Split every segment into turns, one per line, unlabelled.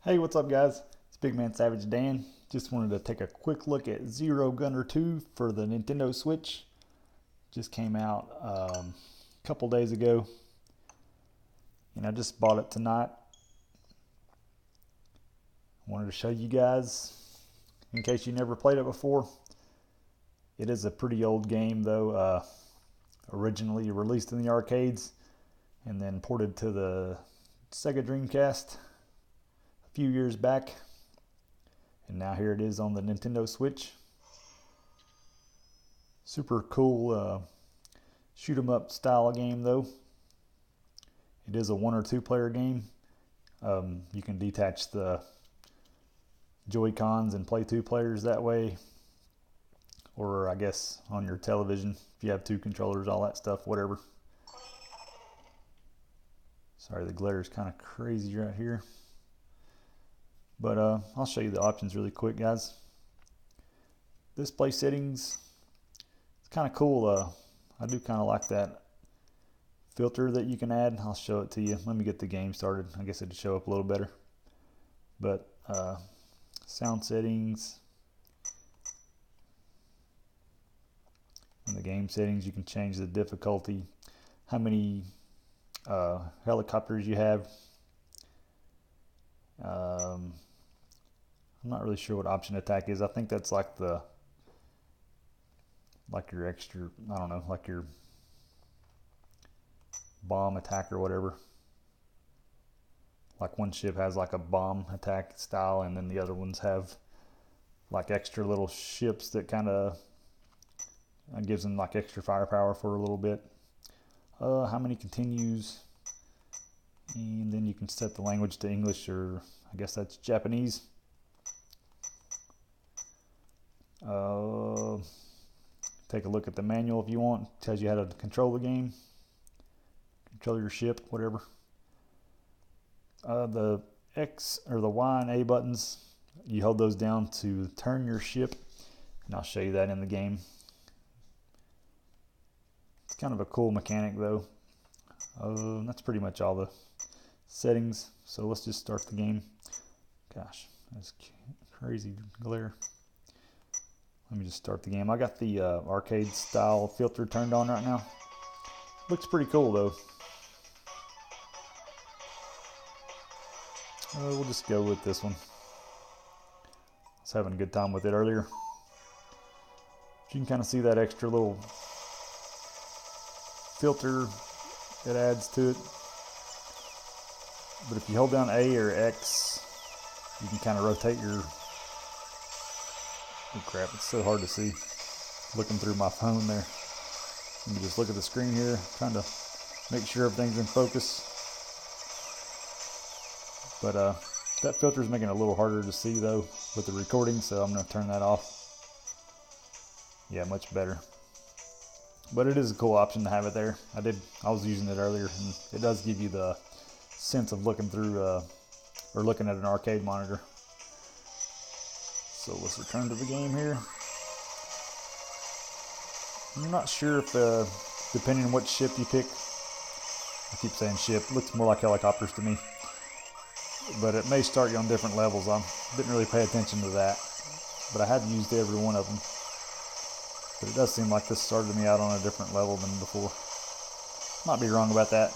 Hey, what's up, guys? It's Big Man Savage Dan. Just wanted to take a quick look at Zero Gunner 2 for the Nintendo Switch. Just came out a couple days ago, and I just bought it tonight. Wanted to show you guys in case you never played it before. It is a pretty old game, though. Originally released in the arcades and then ported to the Sega Dreamcast a few years back, and now here it is on the Nintendo Switch. Super cool shoot 'em up style game, though. It is a one or two player game. You can detach the Joy Cons and play two players that way, or I guess on your television if you have two controllers, all that stuff, whatever. Sorry, the glare is kind of crazy right here. But I'll show you the options really quick, guys. Display settings, it's kind of cool. I do kind of like that filter that you can add. I'll show it to you. Let me get the game started. I guess it'd show up a little better. But sound settings. In the game settings, you can change the difficulty, how many helicopters you have. I'm not really sure what option attack is. I think that's like your extra, I don't know, like your bomb attack or whatever. Like one ship has like a bomb attack style, and then the other ones have like extra little ships that kind of gives them like extra firepower for a little bit. How many continues, and then you can set the language to English, or I guess that's Japanese. Take a look at the manual if you want. It tells you how to control the game, control your ship, whatever. The X or the Y and A buttons, you hold those down to turn your ship, and I'll show you that in the game. It's kind of a cool mechanic, though. That's pretty much all the settings. So let's just start the game. Gosh, that's crazy glare. Let me just start the game. I got the arcade style filter turned on right now. Looks pretty cool, though. We'll just go with this one. I was having a good time with it earlier. You can kind of see that extra little filter it adds to it. But if you hold down A or X, you can kind of rotate your... Oh crap, it's so hard to see looking through my phone there. Let me just look at the screen here, trying to make sure everything's in focus. But that filter is making it a little harder to see, though, with the recording, so I'm going to turn that off. Yeah, much better. But it is a cool option to have it there. I was using it earlier, and it does give you the sense of looking through or looking at an arcade monitor. So let's return to the game here. I'm not sure if depending on what ship you pick, I keep saying ship, looks more like helicopters to me, but it may start you on different levels. I didn't really pay attention to that, but I had used every one of them. But it does seem like this started me out on a different level than before. Might be wrong about that.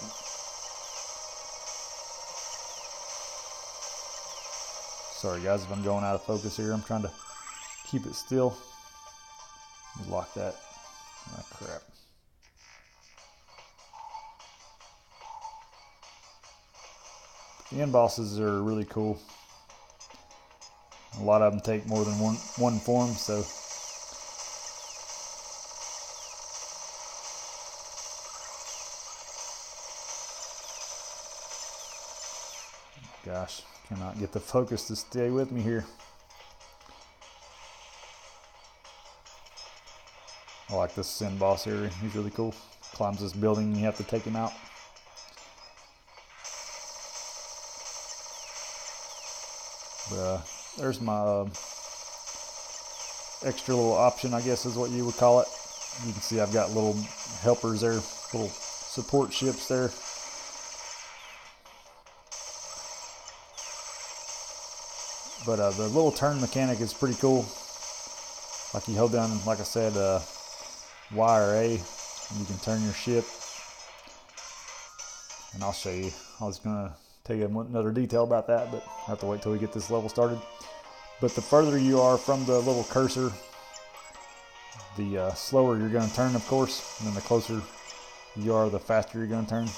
Sorry guys if I'm going out of focus here. I'm trying to keep it still. Let me lock that. Oh crap. The end bosses are really cool. A lot of them take more than one form, so gosh, cannot get the focus to stay with me here. I like this Sin boss area. He's really cool. Climbs this building and you have to take him out. But there's my extra little option, I guess is what you would call it. You can see I've got little helpers there, little support ships there. But the little turn mechanic is pretty cool. Like you hold down, like I said, Y or A, and you can turn your ship. And I'll show you. I was going to tell you another detail about that, but I have to wait till we get this level started. But the further you are from the little cursor, the slower you're going to turn, of course. And then the closer you are, the faster you're going to turn.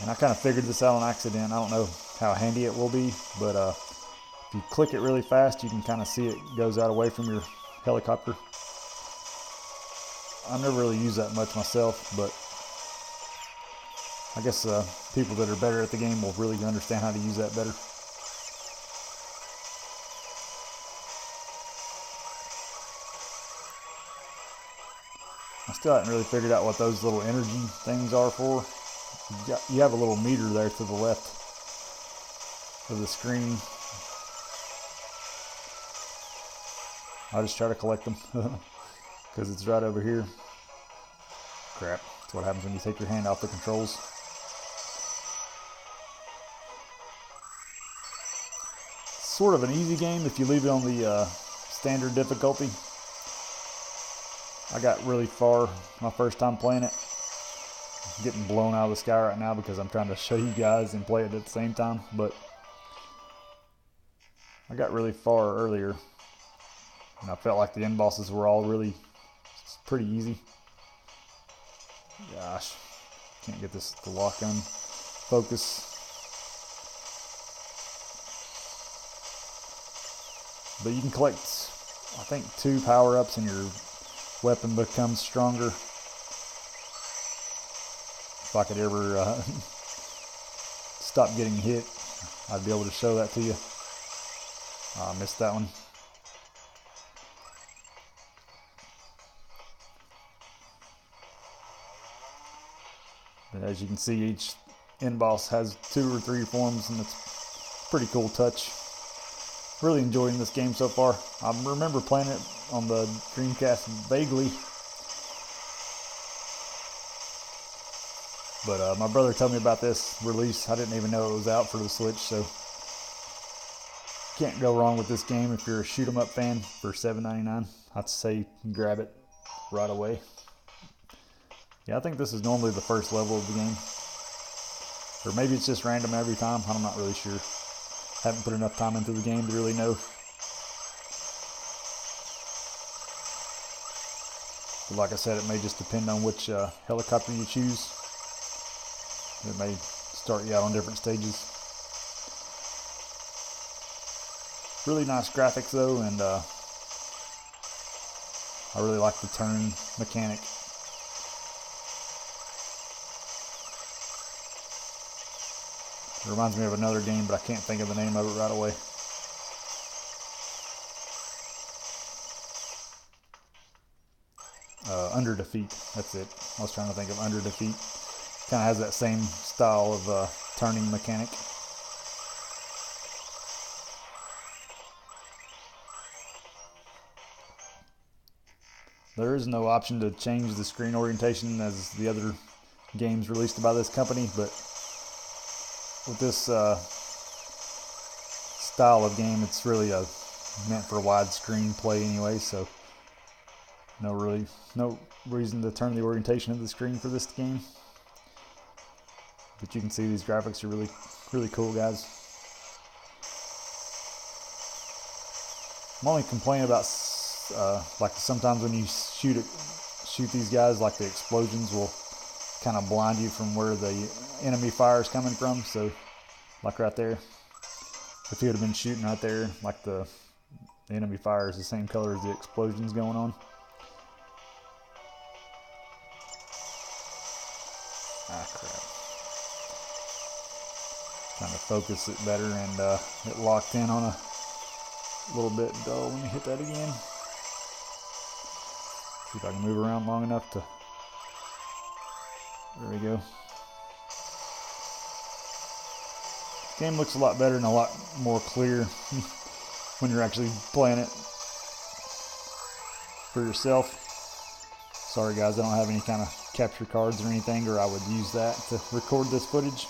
And I kind of figured this out on accident. I don't know how handy it will be, but if you click it really fast, you can kind of see it goes out away from your helicopter. I never really use that much myself, but I guess people that are better at the game will really understand how to use that better. I still haven't really figured out what those little energy things are for. You have a little meter there to the left of the screen. I'll just try to collect them because it's right over here. Crap, that's what happens when you take your hand off the controls. Sort of an easy game if you leave it on the standard difficulty. I got really far my first time playing it. I'm getting blown out of the sky right now because I'm trying to show you guys and play it at the same time, but I got really far earlier and I felt like the end bosses were all really pretty easy. Gosh, can't get this to lock on focus. But you can collect, I think, 2 power-ups and your weapon becomes stronger. If I could ever stop getting hit, I'd be able to show that to you. I missed that one. But as you can see, each end boss has 2 or 3 forms, and it's a pretty cool touch. Really enjoying this game so far. I remember playing it on the Dreamcast vaguely, but my brother told me about this release. I didn't even know it was out for the Switch, so can't go wrong with this game if you're a shoot 'em up fan for $7.99. I'd say grab it right away. Yeah, I think this is normally the first level of the game, or maybe it's just random every time. I'm not really sure. Haven't put enough time into the game to really know. But like I said, it may just depend on which helicopter you choose. It may start you out on different stages. Really nice graphics though, and I really like the turn mechanic. It reminds me of another game, but I can't think of the name of it right away. Under Defeat, that's it. I was trying to think of Under Defeat. Kind of has that same style of turning mechanic. There is no option to change the screen orientation as the other games released by this company, but with this style of game, it's really meant for widescreen play anyway, so no reason to turn the orientation of the screen for this game. But you can see these graphics are really cool, guys. I'm only complaining about like sometimes when you shoot these guys, like the explosions will kind of blind you from where the enemy fire is coming from. So like right there, if you would have been shooting right there, like the enemy fire is the same color as the explosions going on. Ah, crap. Trying to focus it better, and it locked in on a little bit dull when you hit that again. See if I can move around long enough to... There we go. The game looks a lot better and a lot more clear when you're actually playing it for yourself. Sorry guys, I don't have any kind of capture cards or anything, or I would use that to record this footage.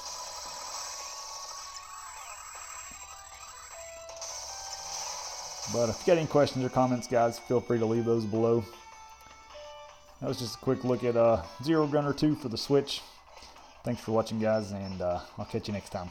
But if you got any questions or comments, guys, feel free to leave those below. That was just a quick look at Zero Gunner 2 for the Switch. Thanks for watching, guys, and I'll catch you next time.